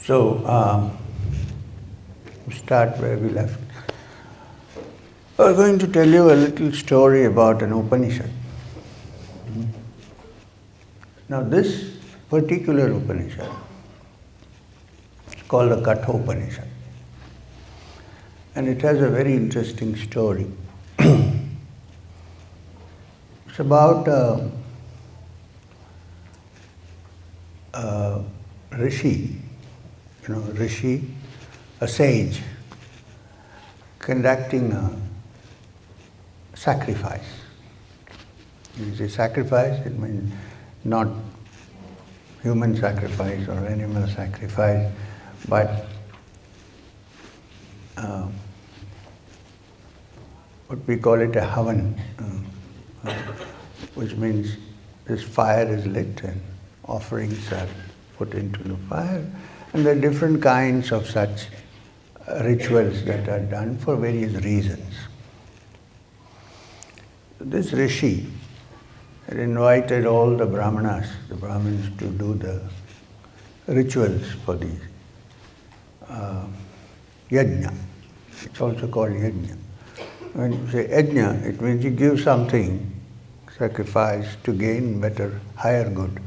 So, start where we left. I'm going to tell you a little story about an Upanishad. Now, this particular Upanishad is called the Kathopanishad, and it has a very interesting story. It's about a rishi, a sage, conducting a sacrifice. When you say sacrifice, it means not human sacrifice or animal sacrifice, but what we call it a havan, which means this fire is lit and offerings are put into the fire, and there are different kinds of such rituals that are done for various reasons. This rishi had invited all the Brahmins to do the rituals for the yajna. It's also called yajna. When you say yajna, it means you give something, sacrifice, to gain better, higher good.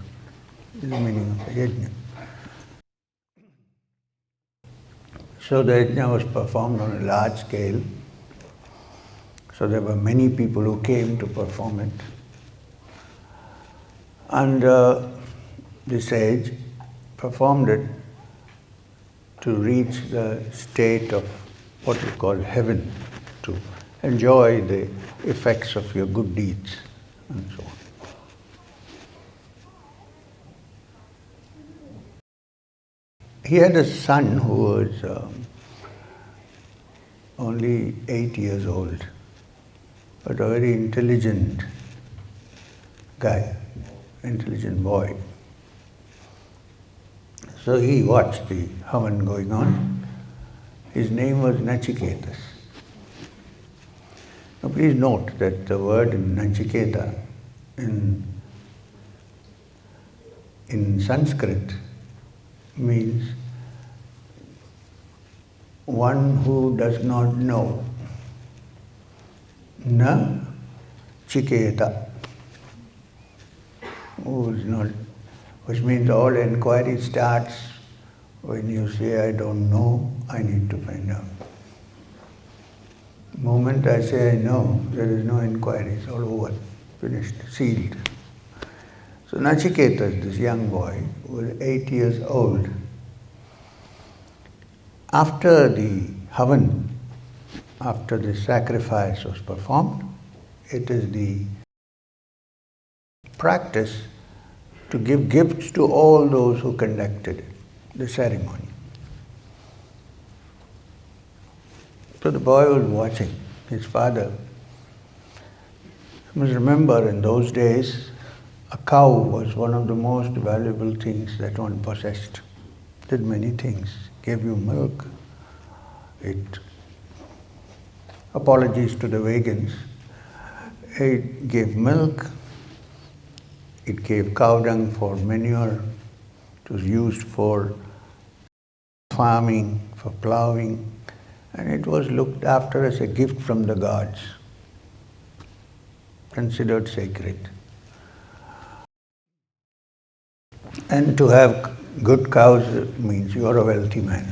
This is the meaning of yajna. So the yajna was performed on a large scale. So there were many people who came to perform it. And the sage performed it to reach the state of what we call heaven, to enjoy the effects of your good deeds and so on. He had a son who was only 8 years old, but a very intelligent guy, intelligent boy. So he watched the havan going on. His name was Nachiketas. Now please note that the word Nachiketa in Sanskrit means one who does not know. Na chiketa, who is not, which means all inquiry starts when you say, I don't know, I need to find out. The moment I say I know, there is no inquiry, it's all over, finished, sealed. So Nachiketas, this young boy, was 8 years old. After the havan, after the sacrifice was performed, it is the practice to give gifts to all those who conducted the ceremony. So the boy was watching his father. You must remember, in those days, a cow was one of the most valuable things that one possessed. It did many things. Gave you milk. It, apologies to the vegans, it gave milk. It gave cow dung for manure. It was used for farming, for ploughing, and it was looked after as a gift from the gods, considered sacred. And to have good cows means you are a wealthy man.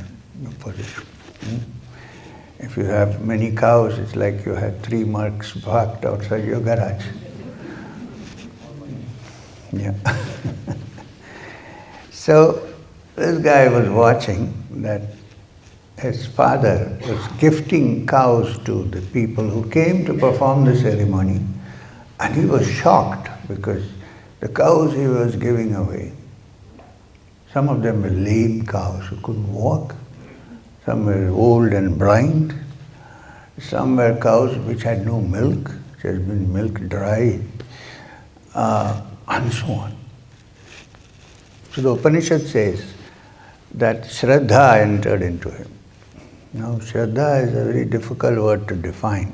If you have many cows, it's like you had 3 Mercs parked outside your garage. Yeah. So this guy was watching that his father was gifting cows to the people who came to perform the ceremony, and he was shocked because the cows he was giving away, some of them were lame cows who couldn't walk, some were old and blind, some were cows which had no milk, which had been milked dry, and so on. So the Upanishad says that Shraddha entered into him. Now Shraddha is a very difficult word to define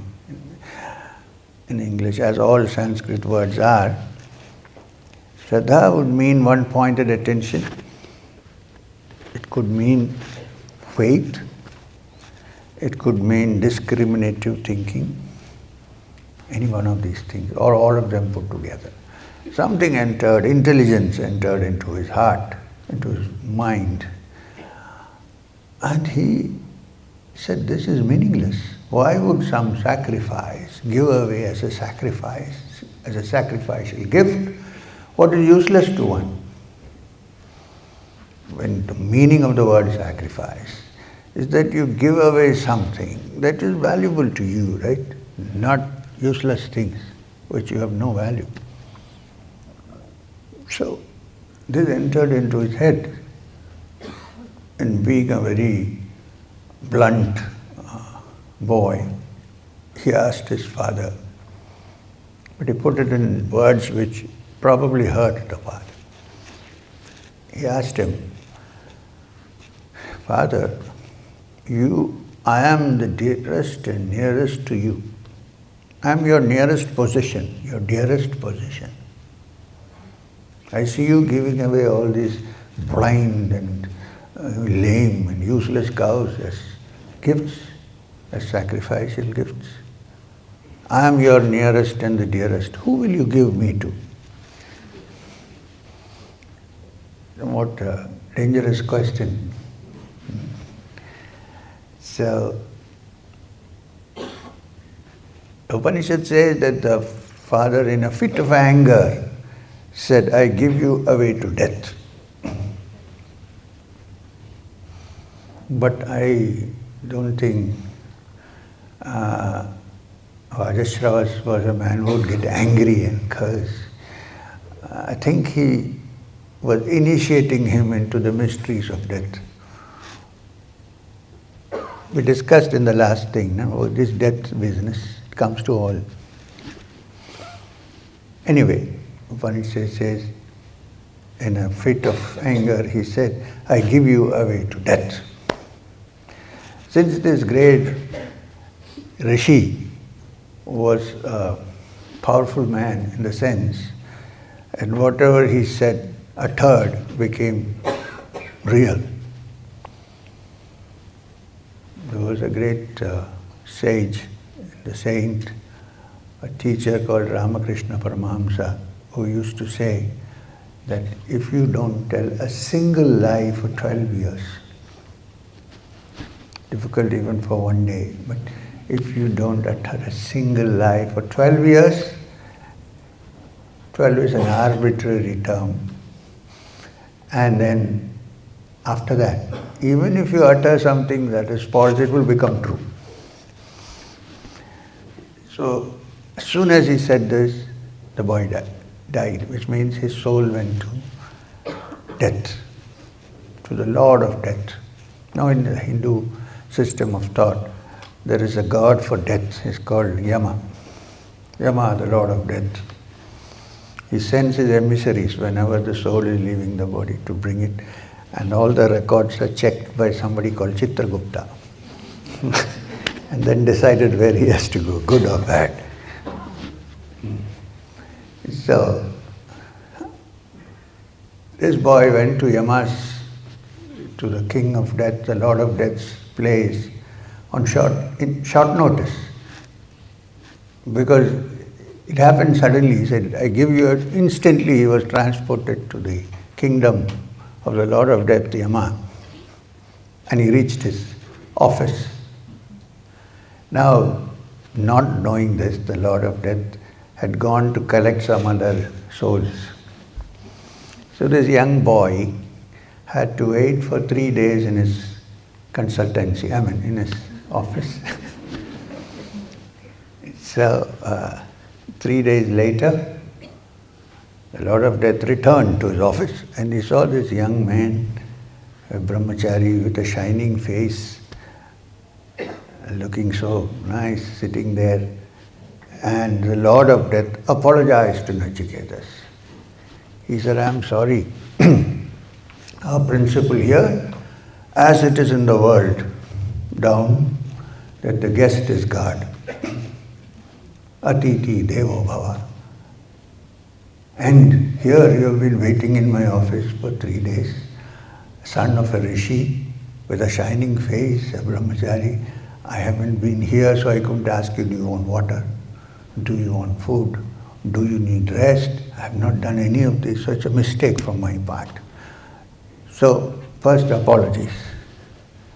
in English, as all Sanskrit words are. Shraddha would mean one-pointed attention. It could mean faith. It could mean discriminative thinking. Any one of these things, or all of them put together. Something entered, intelligence entered into his heart, into his mind. And he said, this is meaningless. Why would some sacrifice give away as a sacrifice, as a sacrificial gift, what is useless to one? When the meaning of the word sacrifice is that you give away something that is valuable to you, right? Not useless things which you have no value. So this entered into his head, and being a very blunt boy, he asked his father, but he put it in words which probably hurt the father. He asked him, Father, I am the dearest and nearest to you. I am your nearest possession, your dearest possession. I see you giving away all these blind and lame and useless cows as gifts, as sacrificial gifts. I am your nearest and the dearest. Who will you give me to? What a dangerous question. So, Upanishad says that the father, in a fit of anger, said, I give you away to death. But I don't think Vajashravas was a man who would get angry and curse. I think he was initiating him into the mysteries of death. We discussed in the last thing, this death business, it comes to all. Anyway, Upanishad says, in a fit of anger, he said, I give you away to death. Since this great Rishi was a powerful man in the sense, and whatever he said, uttered, became real. There was a great sage, the saint, a teacher called Ramakrishna Paramahamsa, who used to say that if you don't tell a single lie for 12 years, difficult even for one day, but if you don't utter a single lie for 12 years, 12 is an arbitrary term, and then after that, even if you utter something that is false, it will become true. So, as soon as he said this, the boy died, which means his soul went to death, to the Lord of death. Now in the Hindu system of thought, there is a god for death, he's called Yama. Yama, the Lord of death. He sends his emissaries whenever the soul is leaving the body to bring it, and all the records are checked by somebody called Chitragupta. And then decided where he has to go, good or bad. So, this boy went to Yama's, to the king of death, the Lord of death's place, in short notice. Because it happened suddenly. He said, I give you, instantly he was transported to the kingdom of the Lord of death, Yama. And he reached his office. Now, not knowing this, the Lord of death had gone to collect some other souls. So this young boy had to wait for 3 days in his consultancy, in his office. So, 3 days later, the Lord of Death returned to his office and he saw this young man, a brahmachari with a shining face, looking so nice, sitting there. And the Lord of Death apologized to Nachiketas. He said, I am sorry. Our principle here, as it is in the world, down, that the guest is God. Atiti Devo Bhava. And here you have been waiting in my office for 3 days. son of a rishi with a shining face, a brahmachari. I haven't been here, so I couldn't ask you, do you want water? Do you want food? Do you need rest? I have not done any of this, so it's a mistake from my part. So, first, apologies.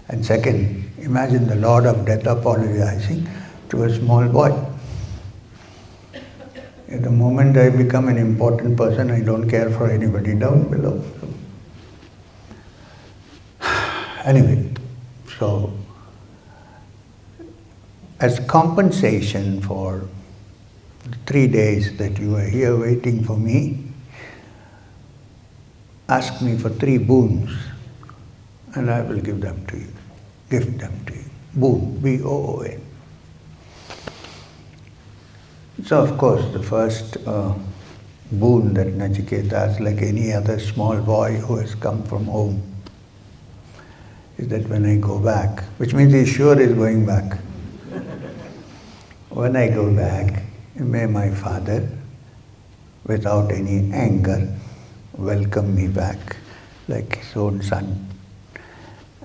And second, imagine the Lord of Death apologizing to a small boy. At the moment I become an important person, I don't care for anybody down below. Anyway, so as compensation for the 3 days that you are here waiting for me, ask me for 3 boons and I will give them to you. Gift them to you. Boon, B-O-O-N. So of course the first boon that Nachiketas, like any other small boy who has come from home, is that when I go back, which means he sure is going back. When I go back, may my father, without any anger, welcome me back like his own son.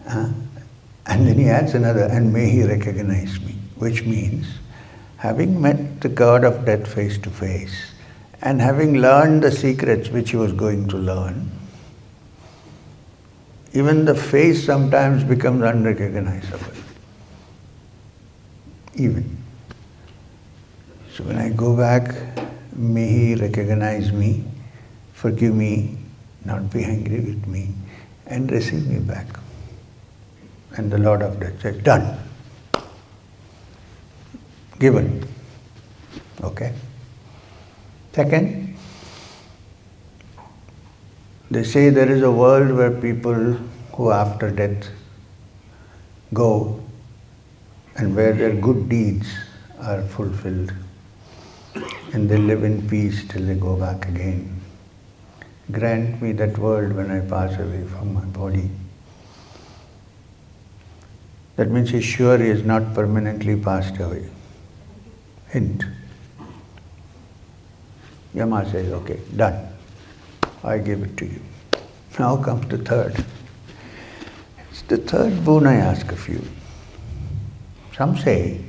And then he adds another, and may he recognize me, which means having met the God of death face to face and having learned the secrets which he was going to learn, even the face sometimes becomes unrecognizable. Even. So when I go back, may he recognize me, forgive me, not be angry with me, and receive me back. And the Lord of Death says, done. Given. Okay? Second, they say there is a world where people who after death go and where their good deeds are fulfilled and they live in peace till they go back again. Grant me that world when I pass away from my body. That means he's sure he is not permanently passed away. Hint. Yama says, okay, done. I give it to you. Now comes the third. It's the third boon I ask of you. Some say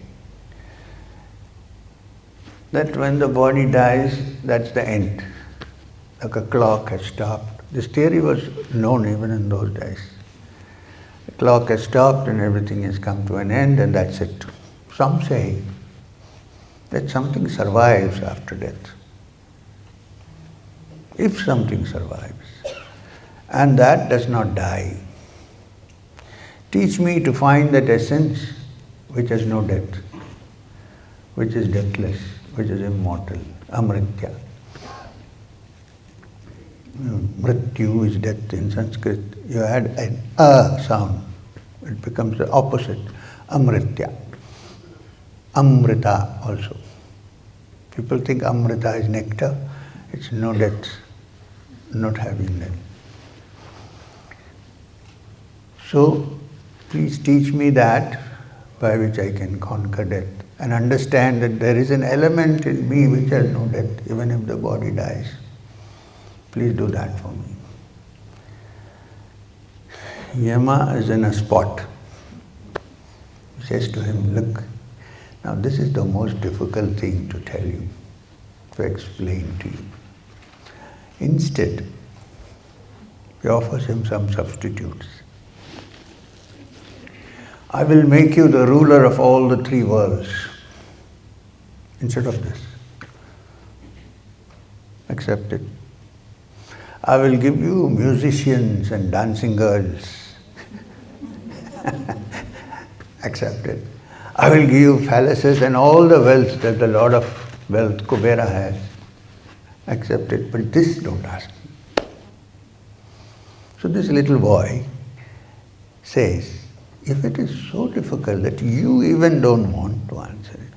that when the body dies, that's the end. Like a clock has stopped. This theory was known even in those days. The clock has stopped and everything has come to an end and that's it. Some say that something survives after death. If something survives, and that does not die, teach me to find that essence which has no death, which is deathless, which is immortal, amritya. Mrityu is death in Sanskrit. You add an a sound, it becomes the opposite, amritya. Amrita also. People think amrita is nectar, it's no death, not having death. So, please teach me that by which I can conquer death and understand that there is an element in me which has no death, even if the body dies. Please do that for me. Yama is in a spot. He says to him, look, now this is the most difficult thing to tell you, to explain to you. Instead, he offers him some substitutes. I will make you the ruler of all the 3 worlds instead of this. Accept it. I will give you musicians and dancing girls. Accept it. I will give you palaces and all the wealth that the Lord of Wealth, Kubera, has. Accept it, but this don't ask me. So this little boy says, if it is so difficult that you even don't want to answer it,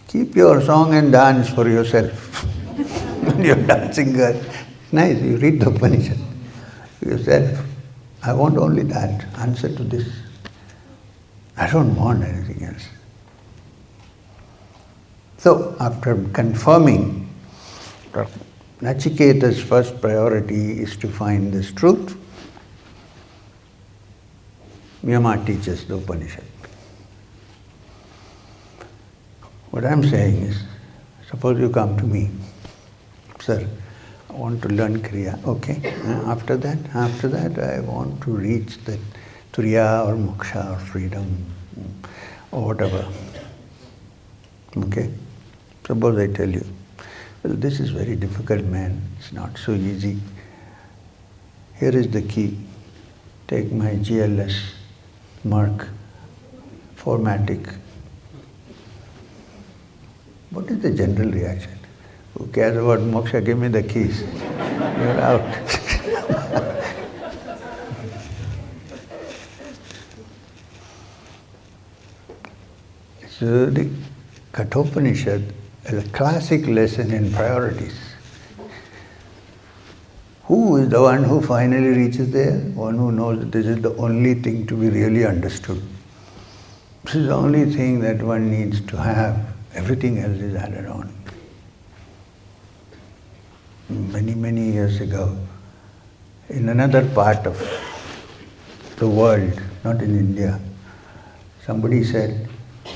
keep your song and dance for yourself. Your dancing girl. Nice, you read the Upanishad yourself. I want only that, answer to this. I don't want anything else. So, after confirming Nachiketas' first priority is to find this truth, Yama teaches the Upanishad. What I'm saying is, suppose you come to me, sir, I want to learn Kriya, okay. After that I want to reach the Turiya or Moksha or freedom or whatever. Okay? Suppose I tell you, well, this is very difficult, man. It's not so easy. Here is the key. Take my GLS mark, formatic. What is the general reaction? Who cares about moksha? Give me the keys. You're out. So the Kathopanishad is a classic lesson in priorities. Who is the one who finally reaches there? One who knows that this is the only thing to be really understood. This is the only thing that one needs to have. Everything else is added on. Many, many years ago, in another part of the world, not in India, somebody said,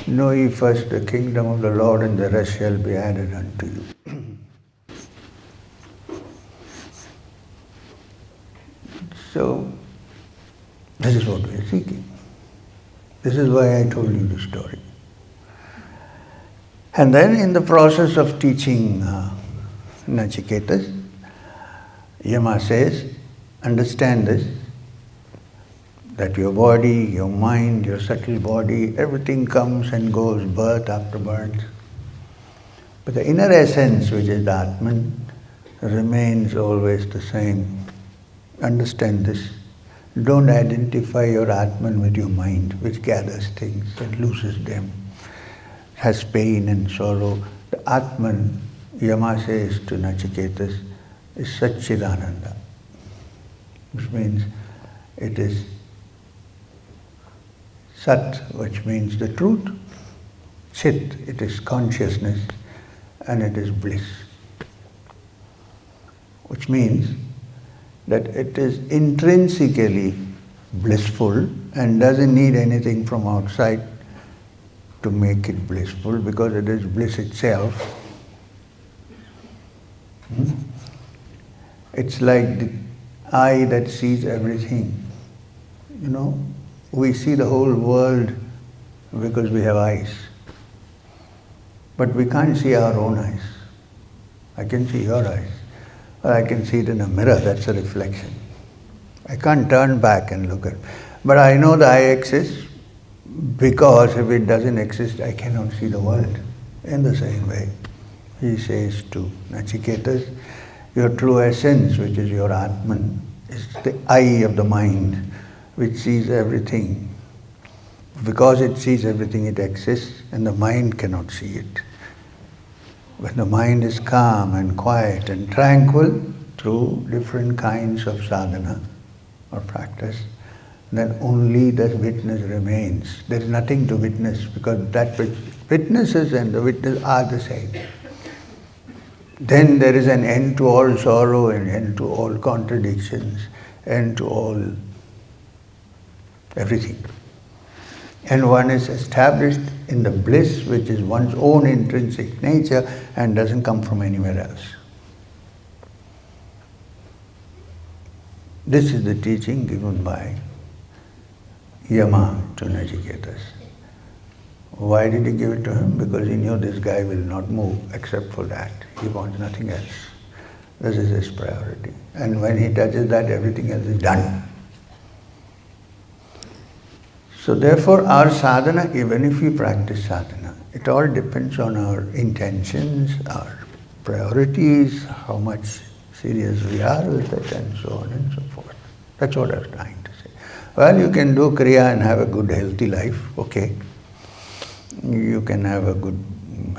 "Know ye first the kingdom of the Lord, and the rest shall be added unto you." So, this is what we are seeking. This is why I told you the story. And then in the process of teaching Nachiketas, Yama says, understand this, that your body, your mind, your subtle body, everything comes and goes, birth after birth. But the inner essence, which is the Atman, remains always the same. Understand this. Don't identify your Atman with your mind, which gathers things and loses them, has pain and sorrow. The Atman, Yama says to Nachiketas, is Sat-Chid Ananda, which means it is Sat, which means the truth, Chit, it is consciousness, and it is bliss, which means that it is intrinsically blissful and doesn't need anything from outside to make it blissful, because it is bliss itself. It's like the eye that sees everything. You know, we see the whole world because we have eyes. But we can't see our own eyes. I can see your eyes. Or I can see it in a mirror, that's a reflection. I can't turn back and look at it. But I know the eye exists, because if it doesn't exist, I cannot see the world. In the same way, he says to Nachiketas, your true essence, which is your Atman, is the eye of the mind, which sees everything. Because it sees everything, it exists, and the mind cannot see it. When the mind is calm and quiet and tranquil through different kinds of sadhana or practice, then only the witness remains. There is nothing to witness, because that which witnesses and the witness are the same. Then there is an end to all sorrow, and end to all contradictions, end to all everything. And one is established in the bliss which is one's own intrinsic nature and doesn't come from anywhere else. This is the teaching given by Yama to Nachiketas. Why did he give it to him? Because he knew this guy will not move except for that. He wants nothing else. This is his priority. And when he touches that, everything else is done. So therefore our sadhana, even if we practice sadhana, it all depends on our intentions, our priorities, how much serious we are with it, and so on and so forth. That's what I was trying to say. Well, you can do Kriya and have a good healthy life, okay. You can have a good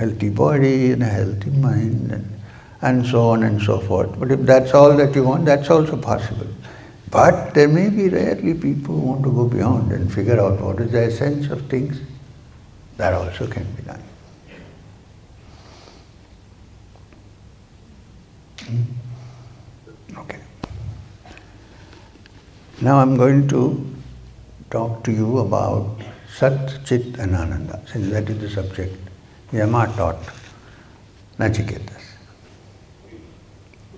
healthy body and a healthy mind and so on and so forth. But if that's all that you want, that's also possible. But there may be rarely people who want to go beyond and figure out what is the essence of things. That also can be done. Okay. Now I'm going to talk to you about Sat-Chid Ananda, since that is the subject. Yama taught Nachiketas.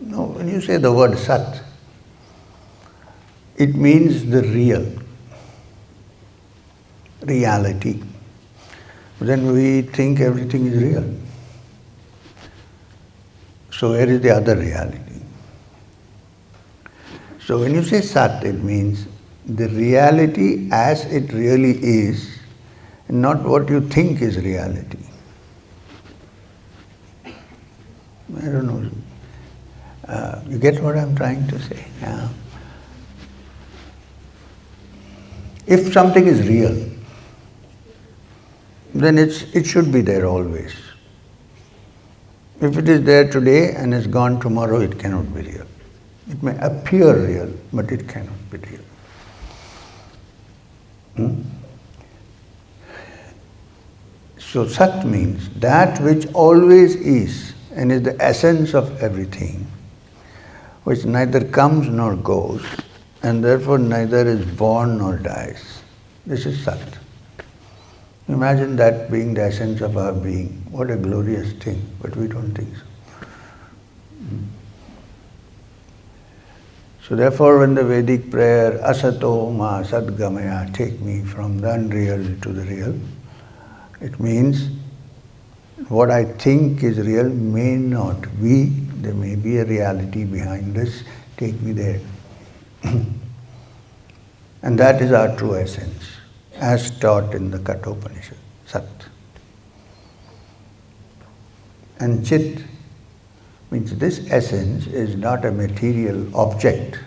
Now, when you say the word Sat, it means the real, reality. Then we think everything is real. So where is the other reality? So when you say Sat, it means the reality as it really is, and not what you think is reality. I don't know. You get what I'm trying to say? Yeah. If something is real, then it should be there always. If it is there today and is gone tomorrow, it cannot be real. It may appear real, but it cannot be real. So Sat means that which always is and is the essence of everything, which neither comes nor goes, and therefore neither is born nor dies. This is Sat. Imagine that being the essence of our being. What a glorious thing, but we don't think so. So therefore, when the Vedic prayer, Asato ma sadgamaya, take me from the unreal to the real, it means what I think is real may not be. There may be a reality behind this. Take me there. And that is our true essence, as taught in the Kathopanishad, Sat. And Chit means this essence is not a material object.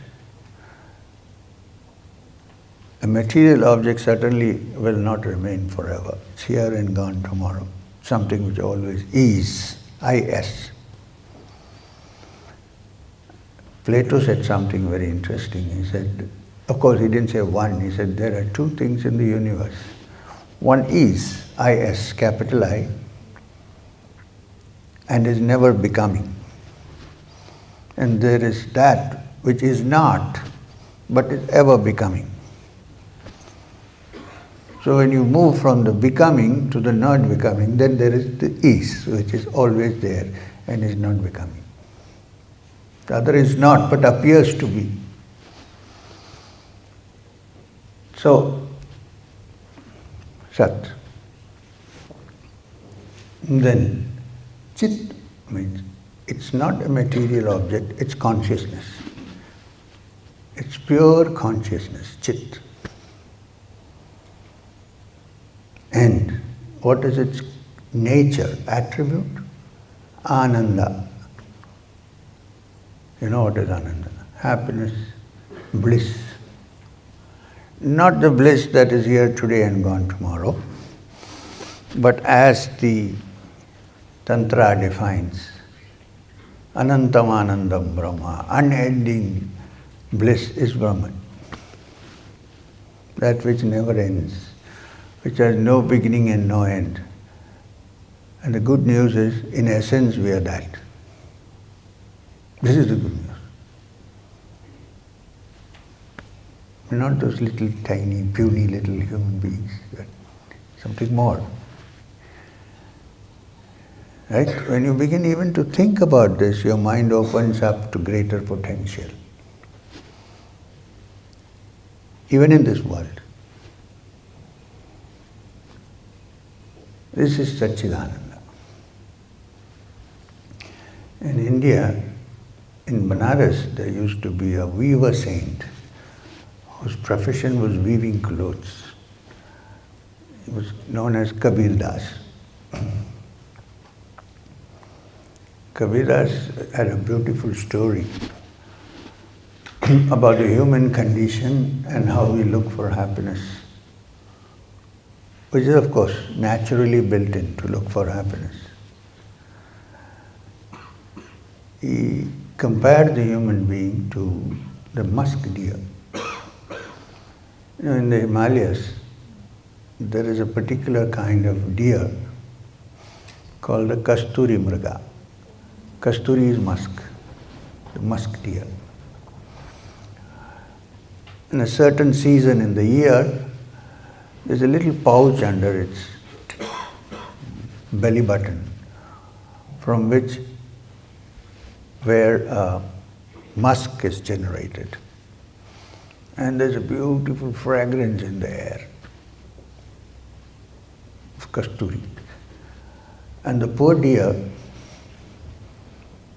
A material object certainly will not remain forever. It's here and gone tomorrow. Something which always is, is. Plato said something very interesting. He said, of course he didn't say one, he said there are two things in the universe. One is, capital I, and is never becoming. And there is that which is not, but is ever becoming. So when you move from the becoming to the not becoming, then there is the is, which is always there and is not becoming. The other is not, but appears to be. So, Sat. Then, Chit means it's not a material object, it's consciousness. It's pure consciousness, Chit. And what is its nature, attribute? Ananda. You know what is Ananda? Happiness, bliss. Not the bliss that is here today and gone tomorrow, but as the Tantra defines, Anantam Anandam Brahma, unending bliss is Brahman. That which never ends, which has no beginning and no end. And the good news is, in essence, we are that. This is the good news. We're not those little tiny, puny little human beings, but something more. Right? When you begin even to think about this, your mind opens up to greater potential. Even in this world. This is Satsang Ananda. In India, in Banaras, there used to be a weaver saint whose profession was weaving clothes. He was known as Kabir Das. Kabir Das had a beautiful story about the human condition and how we look for happiness, which is of course naturally built in to look for happiness. He compared the human being to the musk deer. You know, in the Himalayas, there is a particular kind of deer called the Kasturi Mriga. Kasturi is musk, the musk deer. In a certain season in the year, There's a little pouch under its belly button from where musk is generated. And there's a beautiful fragrance in the air of kasturi. And the poor deer,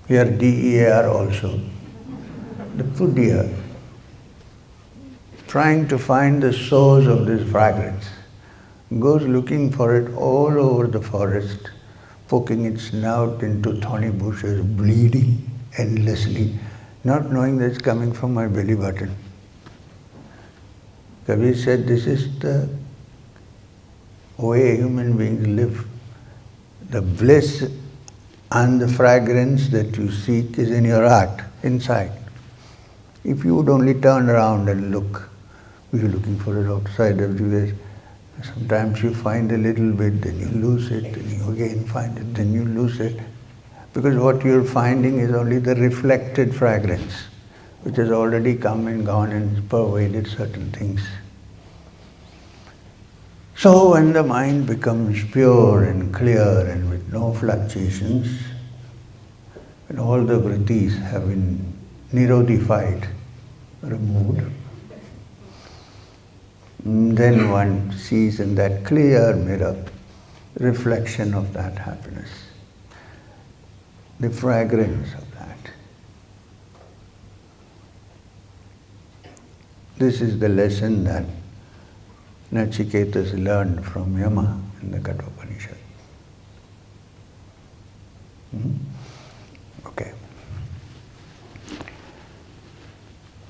here DEAR also, the poor deer, trying to find the source of this fragrance, goes looking for it all over the forest, poking its snout into thorny bushes, bleeding endlessly, not knowing that it's coming from my belly button. Kabir said, this is the way human beings live. The bliss and the fragrance that you seek is in your heart, inside. If you would only turn around and look, you're looking for it outside everywhere. Sometimes you find a little bit, then you lose it, then you again find it, then you lose it. Because what you're finding is only the reflected fragrance, which has already come and gone and pervaded certain things. So when the mind becomes pure and clear and with no fluctuations, when all the vrittis have been nirodhified, removed, then one sees in that clear mirror reflection of that happiness, the fragrance of that. This is the lesson that Nachiketas learned from Yama in the Kathopanishad. Okay.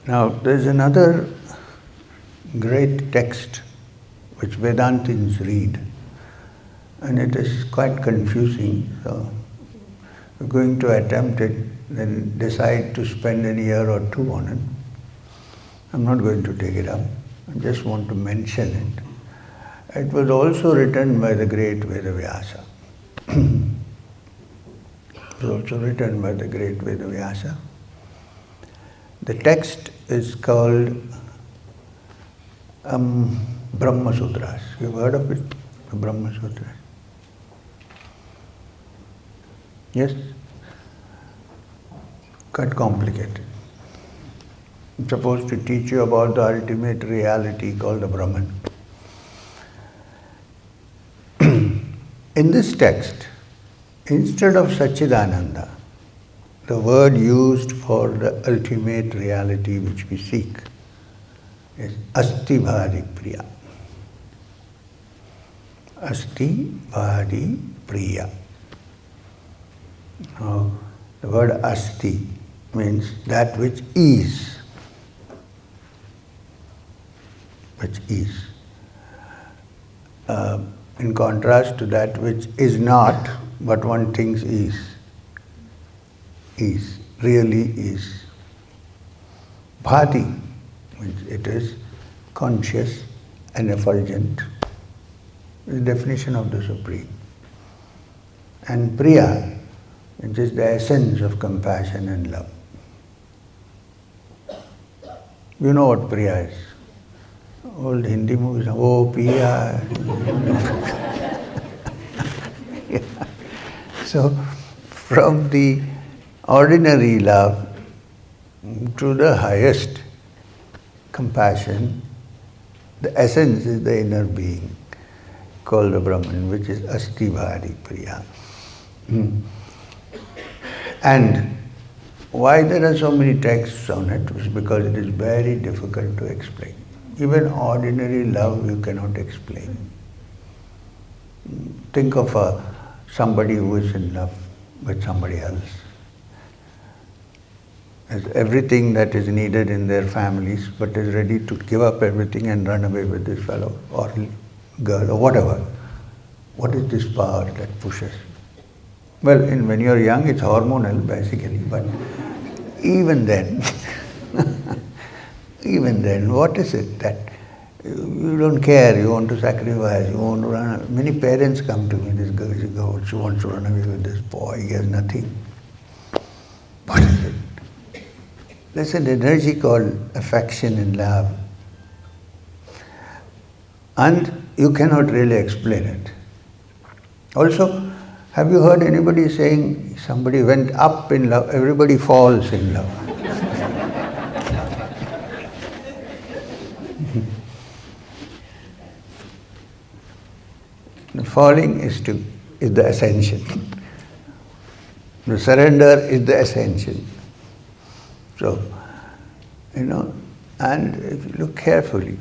Now there's another great text which Vedantins read, and it is quite confusing. So we're going to attempt it, then decide to spend a year or two on it. I'm not going to take it up. I just want to mention it. It was also written by the great Vedavyasa. It was also written by the great Vedavyasa. The text is called Brahmasutras. You've heard of it? The Brahmasutras? Yes? Quite complicated. I'm supposed to teach you about the ultimate reality called the Brahman. In this text, instead of Sat-Chid Ananda, the word used for the ultimate reality which we seek is Asti Bhati Priya. Asti Bhati Priya. Now, the word Asti means that which is. Which is. In contrast to that which is not, but one thinks is. Is. Really is. Bhati means it is conscious and effulgent. The definition of the Supreme. And Priya, which is the essence of compassion and love. You know what Priya is. Old Hindi movies, oh Priya. Yeah. So, from the ordinary love to the highest compassion, the essence is the inner being called the Brahman, which is Asti Bhati Priya. And why there are so many texts on it is because it is very difficult to explain. Even ordinary love you cannot explain. Think of somebody who is in love with somebody else. Has everything that is needed in their families, but is ready to give up everything and run away with this fellow or girl or whatever. What is this power that pushes? Well, when you're young, it's hormonal basically, but even then, what is it that you don't care, you want to sacrifice, you want to run? Many parents come to me, this girl is a girl, she wants to run away with this boy, he has nothing. What is it? There's an energy called affection and love. and you cannot really explain it. Also, have you heard anybody saying somebody went up in love, everybody falls in love? The falling is the ascension. The surrender is the ascension. So, and if you look carefully,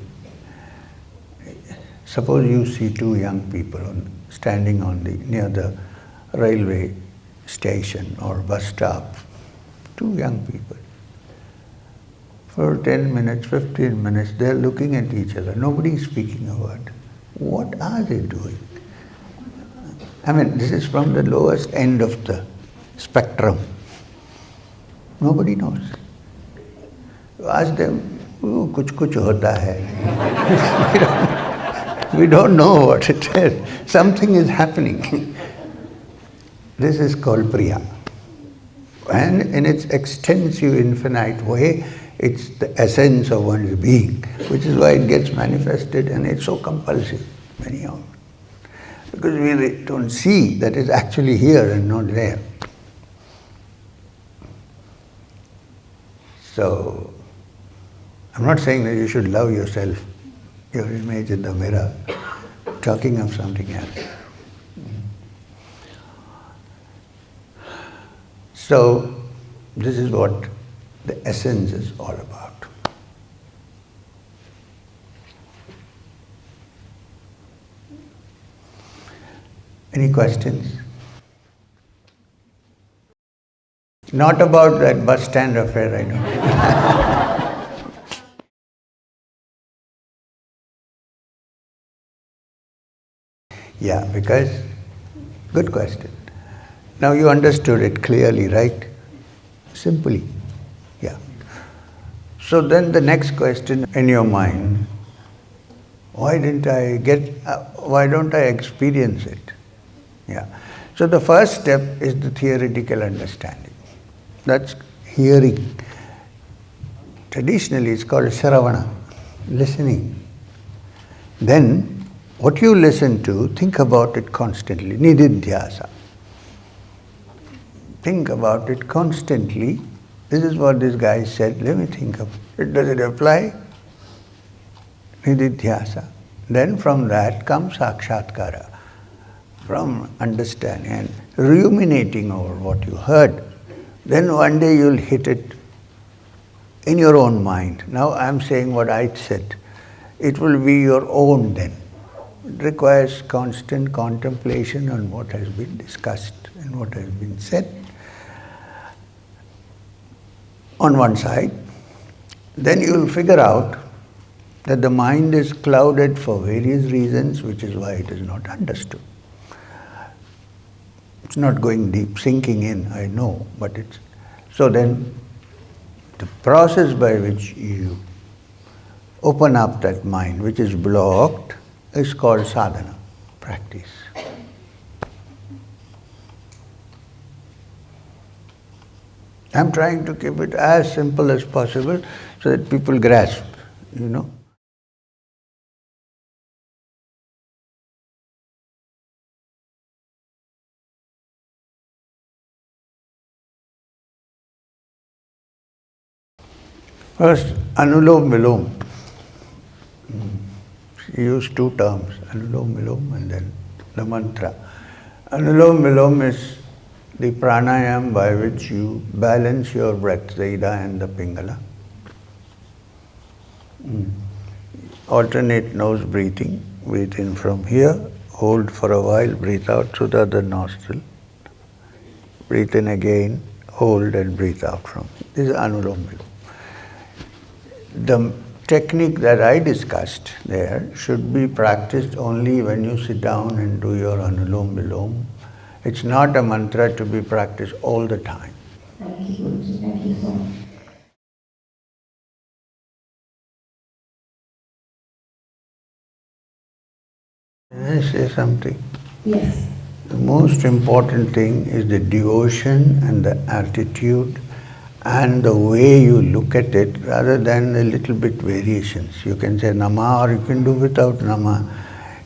suppose you see two young people standing near the railway station or bus stop, two young people. For 10 minutes, 15 minutes, they're looking at each other. Nobody is speaking a word. What are they doing? I mean, this is from the lowest end of the spectrum. Nobody knows. You ask them, kuch hota hai. We don't know what it is. Something is happening. This is called Priya. And in its extensive, infinite way, it's the essence of one's being, which is why it gets manifested and it's so compulsive, anyhow. Because we don't see that it's actually here and not there. So, I'm not saying that you should love yourself, your image in the mirror, talking of something else. So, this is what the essence is all about. Any questions? Not about that bus stand affair, I know. Yeah, because, good question. Now you understood it clearly, right? Simply, yeah. So then the next question in your mind, why don't I experience it? Yeah. So the first step is the theoretical understanding. That's hearing. Traditionally it's called Shravana, listening. Then what you listen to, think about it constantly, nididhyasa. Think about it constantly. This is what this guy said, let me think of it. Does it apply? Nididhyasa. Then from that comes sakshatkara. From understanding and ruminating over what you heard. Then one day you'll hit it in your own mind. Now I'm saying what I said. It will be your own then. It requires constant contemplation on what has been discussed and what has been said on one side. Then you'll figure out that the mind is clouded for various reasons, which is why it is not understood. It's not going deep, sinking in, I know, but it's... So then, the process by which you open up that mind, which is blocked, is called sadhana, practice. I'm trying to keep it as simple as possible so that people grasp, First, anulom, vilom. She used two terms, anulom, vilom, and then the mantra. Anulom, vilom is the pranayam by which you balance your breath, the Ida and the Pingala. Alternate nose breathing. Breathe in from here, hold for a while, breathe out through the other nostril. Breathe in again, hold and breathe out from. This is anulom, vilom. The technique that I discussed there should be practiced only when you sit down and do your anulom, vilom. It's not a mantra to be practiced all the time. Thank you, Guruji. Thank you so much. Can I say something? Yes. The most important thing is the devotion and the attitude and the way you look at it, rather than a little bit variations. You can say Nama or you can do without Nama.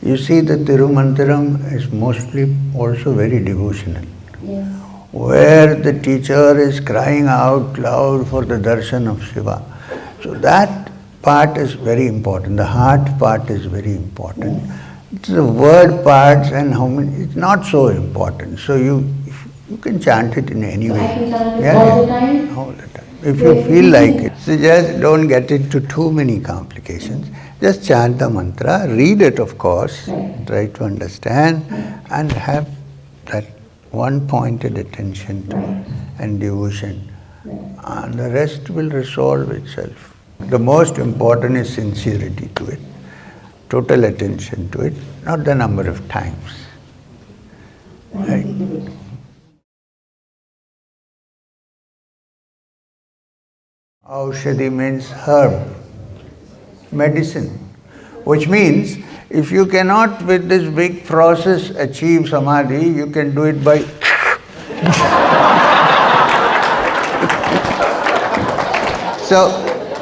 You see the Tirumantiram is mostly also very devotional. Yes. Where the teacher is crying out loud for the darshan of Shiva. So that part is very important. The heart part is very important. It's the word parts and how many, it's not so important. So you can chant it in any way. I can chant it all the time? All the time. If you feel like it. So just don't get into too many complications. Just chant the mantra, read it of course, try to understand and have that one-pointed attention to it and devotion. And the rest will resolve itself. The most important is sincerity to it, total attention to it, not the number of times. Right? Aushadhi means herb, medicine, which means if you cannot with this big process achieve samadhi, you can do it by So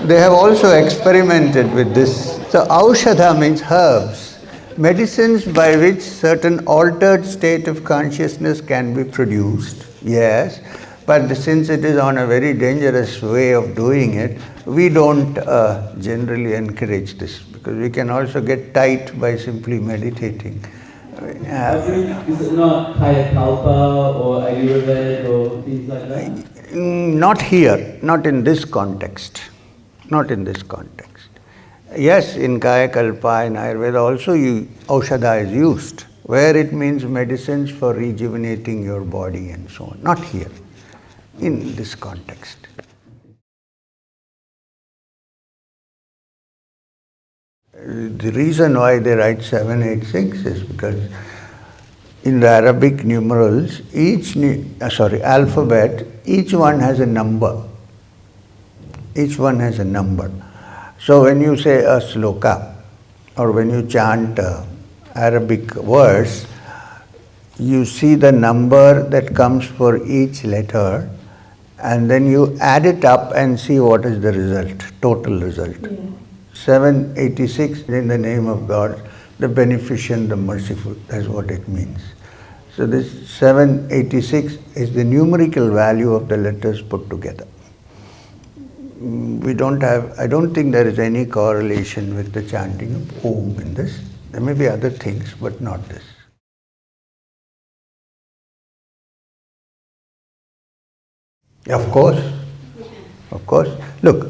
they have also experimented with this. So aushadha means herbs, medicines by which certain altered state of consciousness can be produced. Yes, but since it is on a very dangerous way of doing it, we don't generally encourage this, because we can also get tight by simply meditating. Is it not Kaya Kalpa or Ayurveda or things like that? Not here, not in this context. Not in this context. Yes, in Kaya Kalpa, in Ayurveda also aushadha is used, where it means medicines for rejuvenating your body and so on. Not here, in this context. The reason why they write 786 is because in the Arabic numerals, alphabet, each one has a number. Each one has a number. So when you say a sloka, or when you chant Arabic verse, you see the number that comes for each letter, and then you add it up and see what is the result, total result. Yeah. 786 in the name of God, the beneficent, the merciful, that's what it means. So this 786 is the numerical value of the letters put together. I don't think there is any correlation with the chanting of Om in this. There may be other things, but not this. Of course. Of course. Look,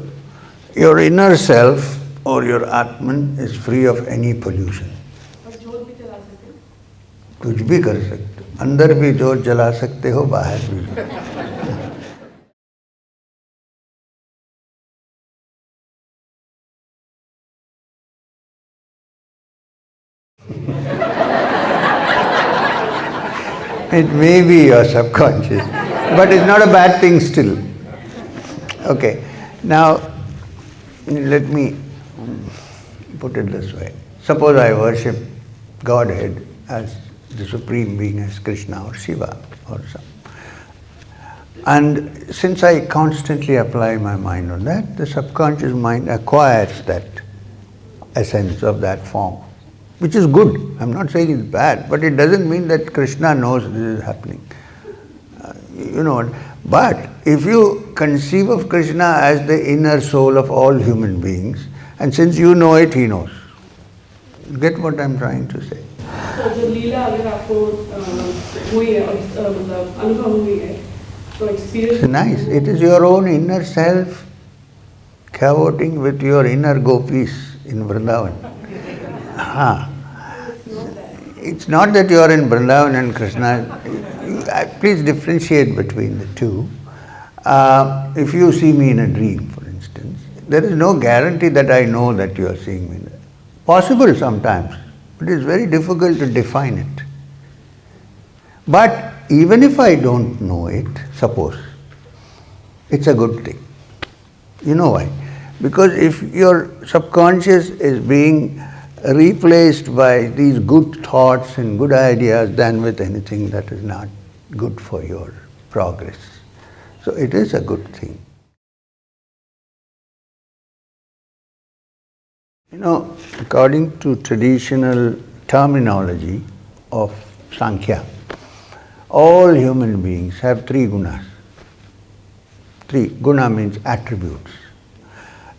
your inner self or your Atman is free of any pollution. कुछ भी कर सकते हो, अंदर भी जोत जला सकते हो, बाहर भी. It may be your subconscious, but it's not a bad thing still. Okay, now let me put it this way. Suppose I worship Godhead as the Supreme Being, as Krishna or Shiva or some. And since I constantly apply my mind on that, the subconscious mind acquires that essence of that form, which is good. I'm not saying it's bad, but it doesn't mean that Krishna knows this is happening. You know, but if you conceive of Krishna as the inner soul of all human beings, and since you know it, he knows. You get what I'm trying to say? So the लीला अगर आपको हुई है और मतलब अनुभव हुई है तो experience. It's nice. It is your own inner self cavorting with your inner gopis in Vrindavan. It's not that you are in Vrindavan and Krishna. Please differentiate between the two. If you see me in a dream, for instance, there is no guarantee that I know that you are seeing me. Possible sometimes, but it's very difficult to define it. But even if I don't know it, suppose, it's a good thing. You know why? Because if your subconscious is being replaced by these good thoughts and good ideas than with anything that is not good for your progress. So it is a good thing. You know, according to traditional terminology of Sankhya, all human beings have three gunas. Three. Guna means attributes.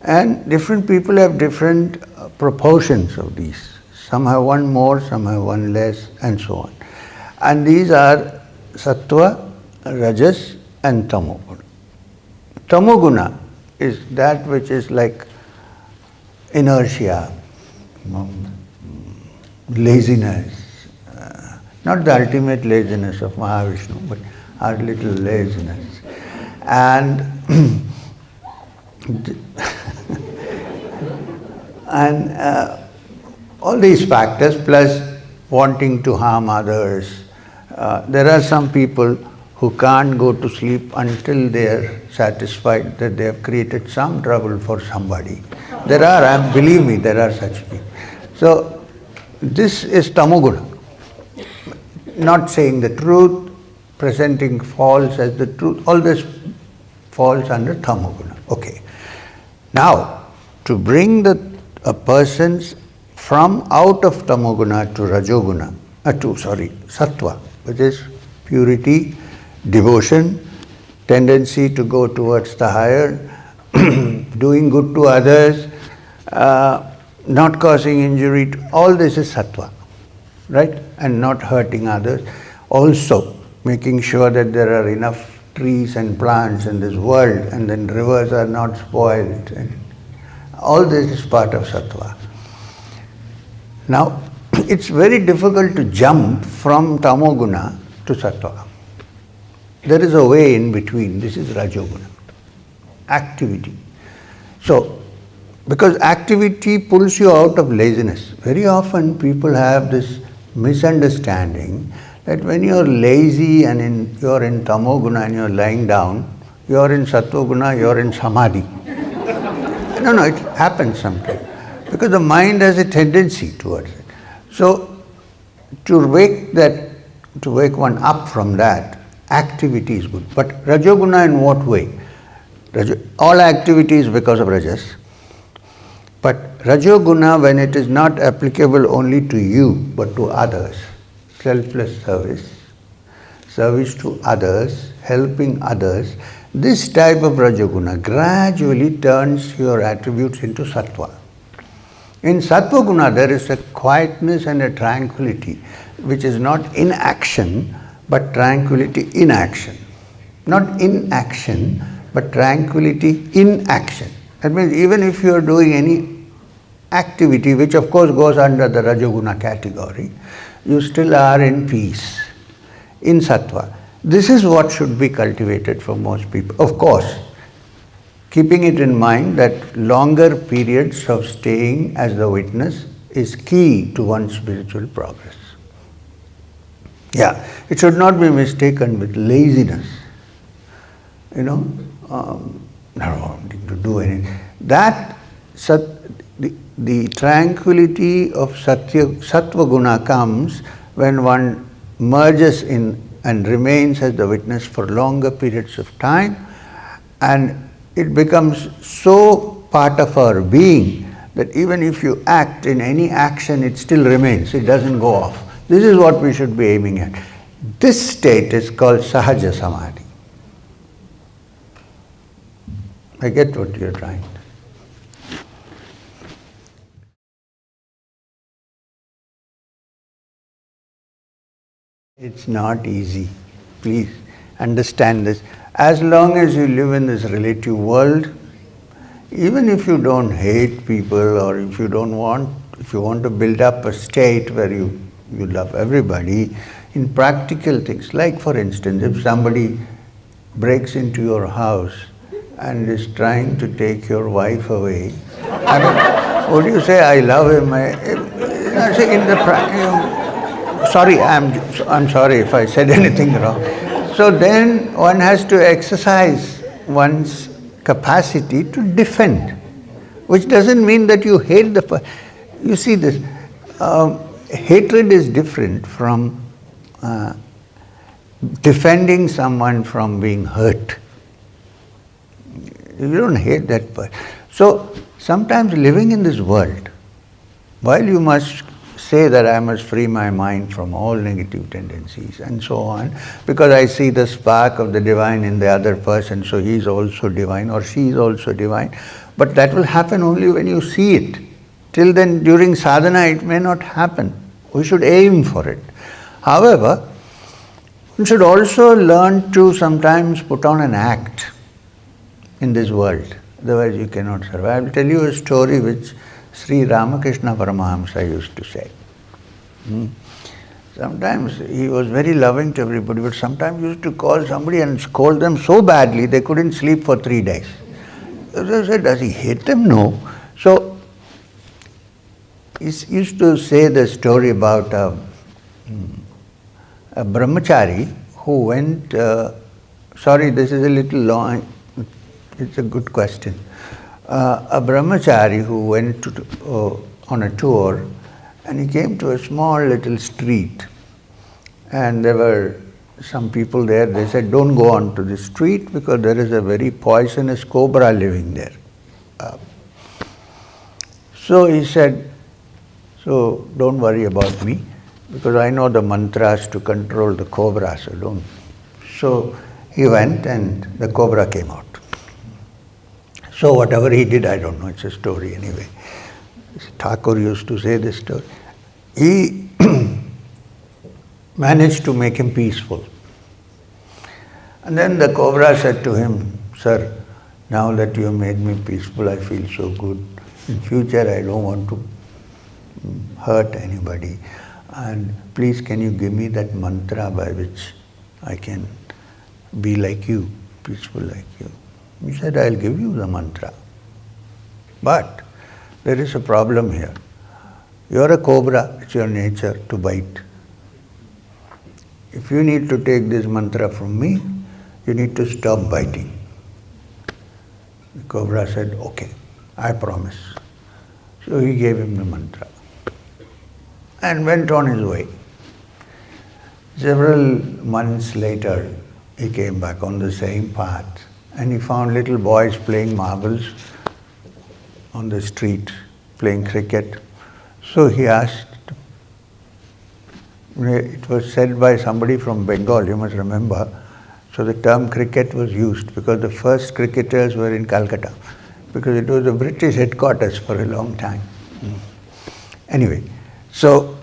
And different people have different proportions of these. Some have one more, some have one less, and so on. And these are Sattva, Rajas, and Tamo Guna. Tamo Guna is that which is like inertia, laziness, not the ultimate laziness of Mahavishnu, but our little laziness. And and all these factors plus wanting to harm others. There are some people who can't go to sleep until they are satisfied that they have created some trouble for somebody. There are, believe me, there are such people. So this is Tamo Guna. Not saying the truth, presenting false as the truth, all this falls under Tamo Guna. Okay. Now, to bring a person's from out of Tamo Guna to Rajoguna, Sattva, which is purity, devotion, tendency to go towards the higher, doing good to others, not causing injury, all this is Sattva, right? And not hurting others. Also, making sure that there are enough trees and plants in this world and then rivers are not spoiled. And all this is part of Sattva. Now, it's very difficult to jump from Tamo Guna to Sattva. There is a way in between. This is Rajoguna. Activity. So, because activity pulls you out of laziness. Very often people have this misunderstanding that when you're lazy and you're in Tamo Guna and you're lying down, you're in Sattva Guna, you're in samadhi. No, it happens sometimes. Because the mind has a tendency towards it. So, to wake one up from that, activity is good. But Rajoguna in what way? All activity is because of Rajas. But Rajoguna, when it is not applicable only to you, but to others, selfless service to others, helping others, this type of Rajoguna gradually turns your attributes into Sattva. In Sattva Guna, there is a quietness and a tranquility, which is not in action, but tranquility in action. Not in action, but tranquility in action. That means even if you are doing any activity, which of course goes under the Rajoguna category, you still are in peace, in Sattva. This is what should be cultivated for most people. Of course, keeping it in mind that longer periods of staying as the witness is key to one's spiritual progress. Yeah, it should not be mistaken with laziness. Not wanting to do anything. That the tranquility of Sattva Guna comes when one merges in and remains as the witness for longer periods of time, and it becomes so part of our being that even if you act in any action, it still remains, it doesn't go off. This is what we should be aiming at. This state is called Sahaja Samadhi. I get what you're trying to. It's not easy. Please understand this. As long as you live in this relative world, even if you don't hate people or if you want to build up a state where you love everybody, in practical things, like for instance, if somebody breaks into your house and is trying to take your wife away, would you say, I love him? Sorry, I'm sorry if I said anything wrong. So then one has to exercise one's capacity to defend, which doesn't mean that you hate the person. You see this, hatred is different from defending someone from being hurt. You don't hate that person. So sometimes living in this world, while you must say that I must free my mind from all negative tendencies and so on, because I see the spark of the divine in the other person, so he is also divine or she is also divine. But that will happen only when you see it. Till then, during sadhana, it may not happen. We should aim for it. However, we should also learn to sometimes put on an act in this world. Otherwise, you cannot survive. I will tell you a story which Sri Ramakrishna Paramahamsa used to say. Sometimes he was very loving to everybody, but sometimes he used to call somebody and scold them so badly they couldn't sleep for 3 days. So I said, does he hate them? No. So he used to say the story about a brahmachari who went, sorry, this is a little long, it's a good question. A brahmachari who went on a tour, and he came to a small little street, and there were some people there. They said, don't go on to the street because there is a very poisonous cobra living there. So he said, so don't worry about me because I know the mantras to control the cobra, so don't. So he went and the cobra came out. So whatever he did, I don't know, it's a story anyway. Thakur used to say this story. He managed to make him peaceful. And then the cobra said to him, sir, now that you have made me peaceful, I feel so good. In future, I don't want to hurt anybody. And please, can you give me that mantra by which I can be like you, peaceful like you? He said, I'll give you the mantra. But there is a problem here. You're a cobra, it's your nature to bite. If you need to take this mantra from me, you need to stop biting. The cobra said, okay, I promise. So he gave him the mantra and went on his way. Several months later, he came back on the same path and he found little boys playing marbles on the street, playing cricket. So he asked, it was said by somebody from Bengal, you must remember, so the term cricket was used because the first cricketers were in Calcutta, because it was the British headquarters for a long time. Anyway, so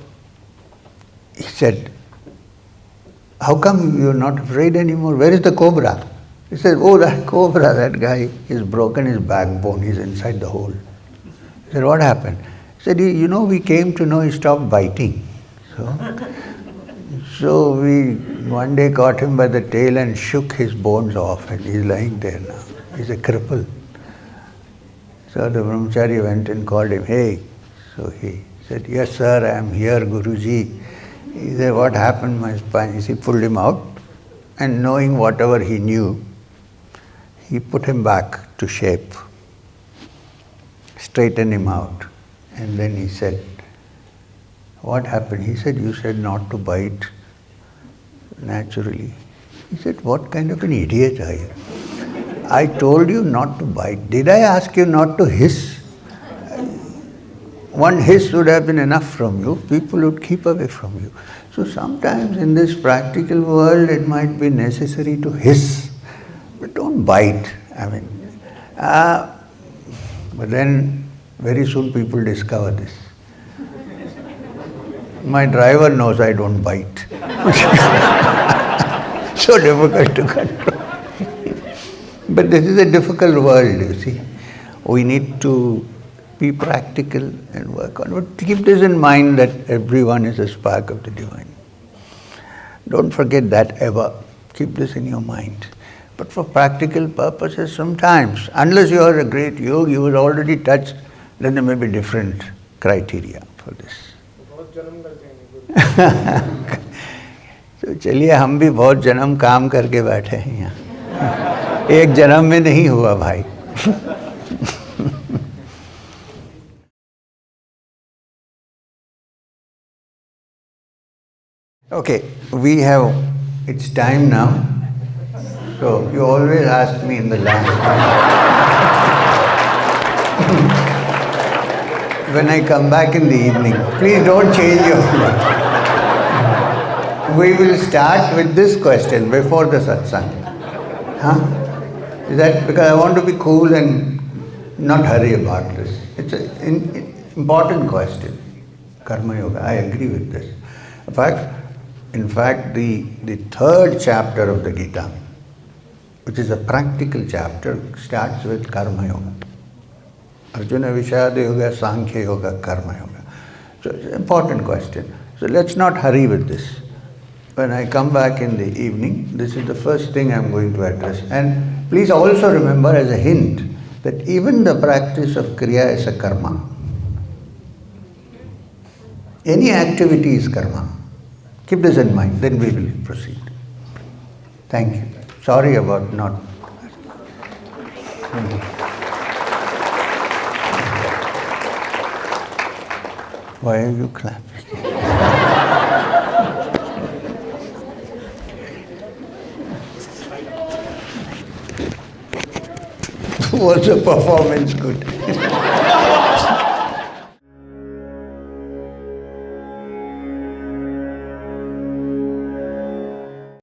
he said, how come you're not afraid anymore? Where is the cobra? He said, oh, that cobra, that guy, he's broken his backbone, he's inside the hole. He said, what happened? He said, you know, we came to know he stopped biting. So we one day caught him by the tail and shook his bones off, and he's lying there now. He's a cripple. So the brahmachari went and called him, hey. So he said, yes sir, I am here, Guruji. He said, what happened, my spine? He pulled him out, and knowing whatever he knew, he put him back to shape, straightened him out. And then he said, what happened? He said, you said not to bite naturally. He said, what kind of an idiot are you? I told you not to bite. Did I ask you not to hiss? One hiss would have been enough from you. People would keep away from you. So sometimes in this practical world, it might be necessary to hiss, but don't bite. But then very soon people discover this. My driver knows I don't bite. So difficult to control. But this is a difficult world, you see. We need to be practical and work on it. Keep this in mind that everyone is a spark of the divine. Don't forget that ever. Keep this in your mind. But for practical purposes, sometimes, unless you are a great yogi who is already touched, then there may be different criteria for this. तो चलिए हम भी बहुत जन्म काम करके बैठे हैं यहाँ, एक जन्म में नहीं हुआ भाई. Okay, it's time now. So you always ask me in the last. when I come back in the evening. Please don't change your mind. We will start with this question before the satsang. Huh? Is that because I want to be cool and not hurry about this? It's an important question. Karma Yoga, I agree with this. In fact, the third chapter of the Gita, which is a practical chapter, starts with Karma Yoga. Arjuna Vishada Yoga, Sankhya Yoga, Karma Yoga. So it's an important question. So let's not hurry with this. When I come back in the evening, this is the first thing I'm going to address. And please also remember as a hint that even the practice of Kriya is a karma. Any activity is karma. Keep this in mind, then we will proceed. Thank you. Sorry about not. Why are you clapping? Was the performance good?